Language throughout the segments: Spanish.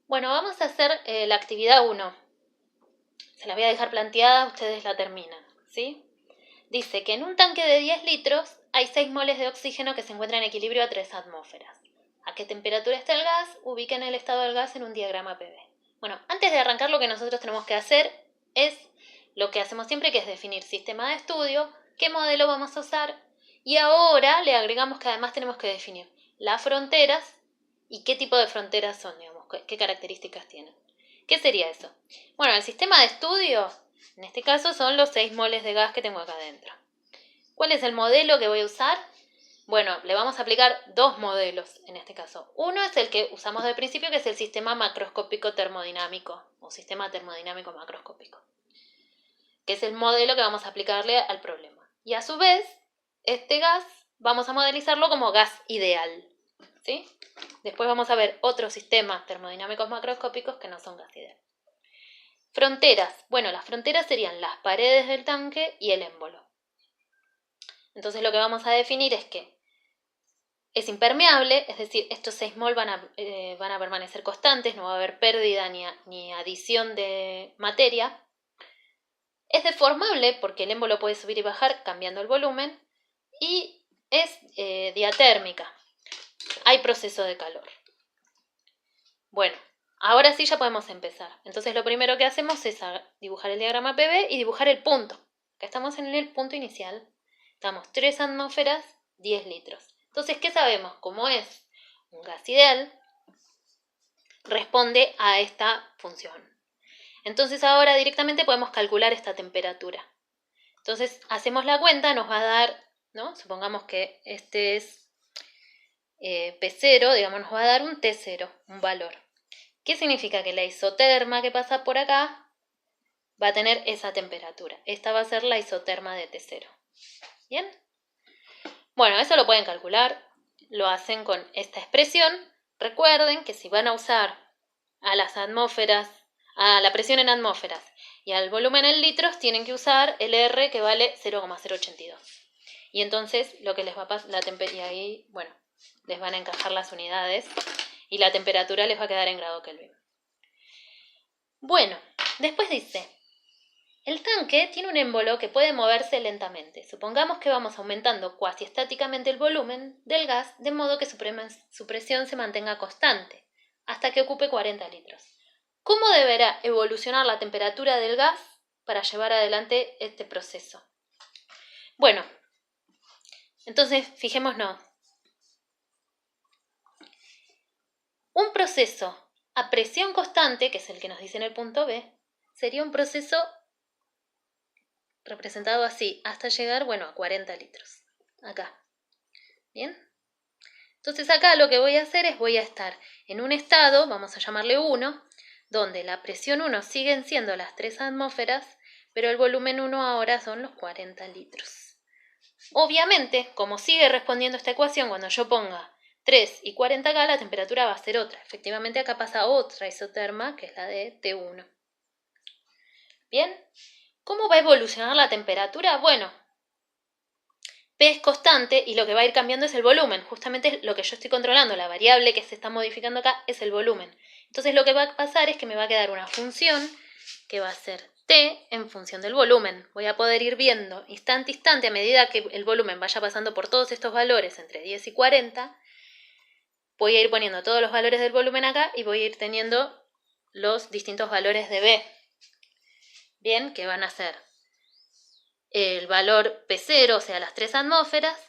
Bueno, vamos a hacer la actividad 1. Se la voy a dejar planteada, ustedes la terminan, ¿sí? Dice que en un tanque de 10 litros hay 6 moles de oxígeno que se encuentran en equilibrio a 3 atmósferas. ¿A qué temperatura está el gas? Ubiquen el estado del gas en un diagrama PV. Bueno, antes de arrancar lo que nosotros tenemos que hacer es lo que hacemos siempre, que es definir sistema de estudio, qué modelo vamos a usar, y ahora le agregamos que además tenemos que definir las fronteras y qué tipo de fronteras son, digamos, qué características tienen. ¿Qué sería eso? Bueno, el sistema de estudio, en este caso, son los 6 moles de gas que tengo acá adentro. ¿Cuál es el modelo que voy a usar? Bueno, le vamos a aplicar dos modelos en este caso. Uno es el que usamos de principio, que es el sistema macroscópico termodinámico o sistema termodinámico macroscópico, que es el modelo que vamos a aplicarle al problema. Y a su vez, este gas vamos a modelizarlo como gas ideal, ¿sí? Después vamos a ver otros sistemas termodinámicos macroscópicos que no son gas ideal. Fronteras. Bueno, las fronteras serían las paredes del tanque y el émbolo. Entonces lo que vamos a definir es que es impermeable, es decir, estos 6 mol van a permanecer constantes, no va a haber pérdida ni adición de materia. Es deformable porque el émbolo puede subir y bajar cambiando el volumen. Y es diatérmica. Hay proceso de calor. Bueno, ahora sí ya podemos empezar. Entonces lo primero que hacemos es dibujar el diagrama PV y dibujar el punto. Acá estamos en el punto inicial. Estamos 3 atmósferas, 10 litros. Entonces, ¿qué sabemos? Como es un gas ideal, responde a esta función. Entonces ahora directamente podemos calcular esta temperatura. Entonces hacemos la cuenta, nos va a dar, ¿no? Supongamos que este es P0, digamos, nos va a dar un T0, un valor. ¿Qué significa? Que la isoterma que pasa por acá va a tener esa temperatura. Esta va a ser la isoterma de T0. ¿Bien? Bueno, eso lo pueden calcular. Lo hacen con esta expresión. Recuerden que si van a usar a las atmósferas, a la presión en atmósferas y al volumen en litros, tienen que usar el R, que vale 0,082. Y entonces lo que les va a pasar, y ahí, bueno, les van a encajar las unidades y la temperatura les va a quedar en grado Kelvin. Bueno, después dice, el tanque tiene un émbolo que puede moverse lentamente. Supongamos que vamos aumentando cuasi estáticamente el volumen del gas, de modo que su presión se mantenga constante, hasta que ocupe 40 litros. ¿Cómo deberá evolucionar la temperatura del gas para llevar adelante este proceso? Bueno, entonces fijémonos. Un proceso a presión constante, que es el que nos dice en el punto B, sería un proceso representado así, hasta llegar, bueno, a 40 litros. Acá. ¿Bien? Entonces acá lo que voy a hacer es voy a estar en un estado, vamos a llamarle 1, donde la presión 1 siguen siendo las 3 atmósferas, pero el volumen 1 ahora son los 40 litros. Obviamente, como sigue respondiendo esta ecuación, cuando yo ponga 3 y 40K, la temperatura va a ser otra. Efectivamente, acá pasa otra isoterma, que es la de T1. ¿Bien? ¿Cómo va a evolucionar la temperatura? Bueno, P es constante y lo que va a ir cambiando es el volumen. Justamente lo que yo estoy controlando, la variable que se está modificando acá, es el volumen. Entonces lo que va a pasar es que me va a quedar una función que va a ser T en función del volumen. Voy a poder ir viendo instante a instante, a medida que el volumen vaya pasando por todos estos valores entre 10 y 40, voy a ir poniendo todos los valores del volumen acá y voy a ir teniendo los distintos valores de B. Bien, que van a ser el valor P0, o sea, las 3 atmósferas,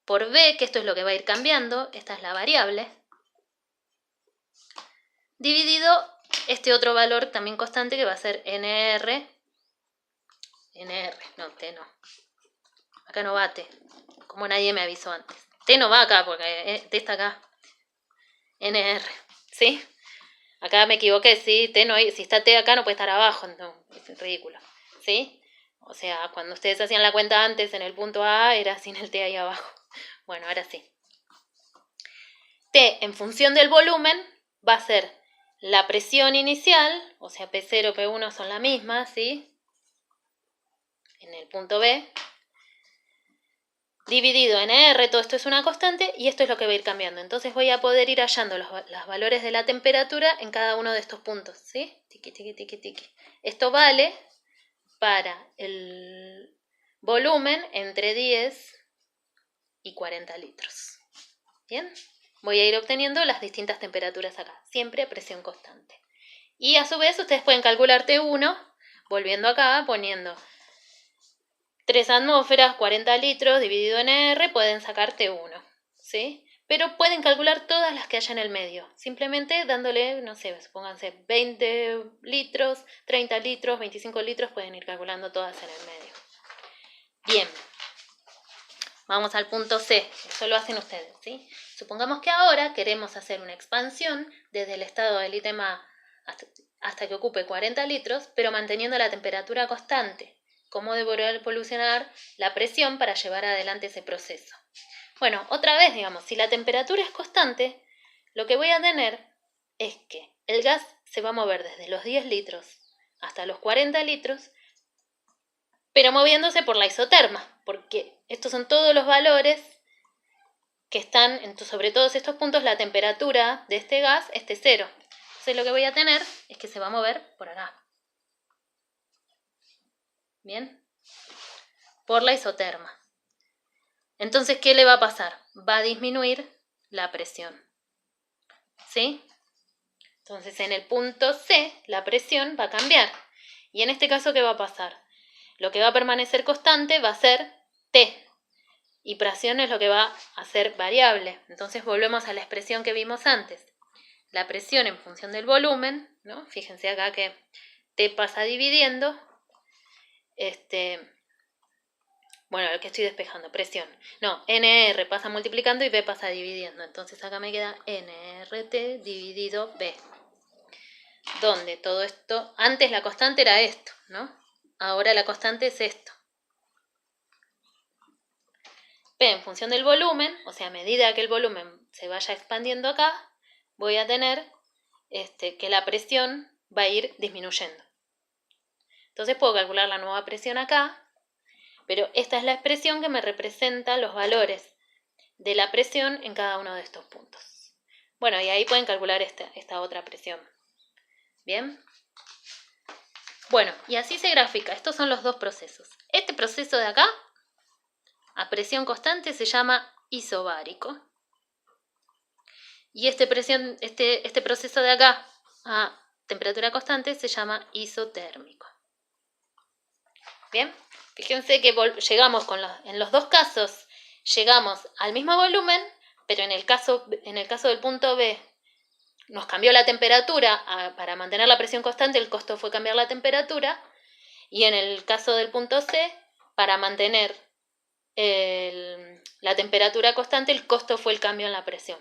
por B, que esto es lo que va a ir cambiando, esta es la variable, dividido este otro valor también constante que va a ser NR, no, T no, acá no va T, como nadie me avisó antes. T no va acá porque T está acá, NR, ¿sí? Acá me equivoqué, ¿sí? T no hay, si está T acá no puede estar abajo, no, es ridículo, ¿sí? O sea, cuando ustedes hacían la cuenta antes en el punto A, era sin el T ahí abajo. Bueno, ahora sí. T en función del volumen va a ser la presión inicial, o sea, P0, P1 son la misma, ¿sí? En el punto B. dividido en R, todo esto es una constante, y esto es lo que va a ir cambiando. Entonces voy a poder ir hallando los valores de la temperatura en cada uno de estos puntos, ¿sí? Tiki, tiki, tiki, tiki. Esto vale para el volumen entre 10 y 40 litros. ¿Bien? Voy a ir obteniendo las distintas temperaturas acá, siempre a presión constante. Y a su vez ustedes pueden calcular T1, volviendo acá, poniendo 3 atmósferas, 40 litros, dividido en R, pueden sacar T1, ¿sí? Pero pueden calcular todas las que haya en el medio, simplemente dándole, no sé, supónganse 20 litros, 30 litros, 25 litros, pueden ir calculando todas en el medio. Bien, vamos al punto C, eso lo hacen ustedes, ¿sí? Supongamos que ahora queremos hacer una expansión desde el estado del ítem A hasta que ocupe 40 litros, pero manteniendo la temperatura constante. ¿Cómo debo evolucionar la presión para llevar adelante ese proceso? Bueno, otra vez, digamos, si la temperatura es constante, lo que voy a tener es que el gas se va a mover desde los 10 litros hasta los 40 litros, pero moviéndose por la isoterma, porque estos son todos los valores que están, sobre todos estos puntos, la temperatura de este gas es cero. Entonces lo que voy a tener es que se va a mover por acá. ¿Bien? Por la isoterma. Entonces, ¿qué le va a pasar? Va a disminuir la presión. ¿Sí? Entonces, en el punto C, la presión va a cambiar. Y en este caso, ¿qué va a pasar? Lo que va a permanecer constante va a ser T. Y presión es lo que va a ser variable. Entonces, volvemos a la expresión que vimos antes. La presión en función del volumen, ¿no? Fíjense acá que T pasa dividiendo. Bueno, lo que estoy despejando, presión. No, NR pasa multiplicando y B pasa dividiendo. Entonces acá me queda NRT dividido B. Donde todo esto, antes la constante era esto, ¿no? Ahora la constante es esto. P en función del volumen, o sea, a medida que el volumen se vaya expandiendo acá, voy a tener que la presión va a ir disminuyendo. Entonces puedo calcular la nueva presión acá, pero esta es la expresión que me representa los valores de la presión en cada uno de estos puntos. Bueno, y ahí pueden calcular esta otra presión. ¿Bien? Bueno, y así se grafica. Estos son los dos procesos. Este proceso de acá, a presión constante, se llama isobárico. Y este proceso de acá, a temperatura constante, se llama isotérmico. ¿Bien? Fíjense que llegamos en los dos casos, llegamos al mismo volumen, pero en el caso del punto B nos cambió la temperatura. Para mantener la presión constante, el costo fue cambiar la temperatura, y en el caso del punto C, para mantener la temperatura constante, el costo fue el cambio en la presión.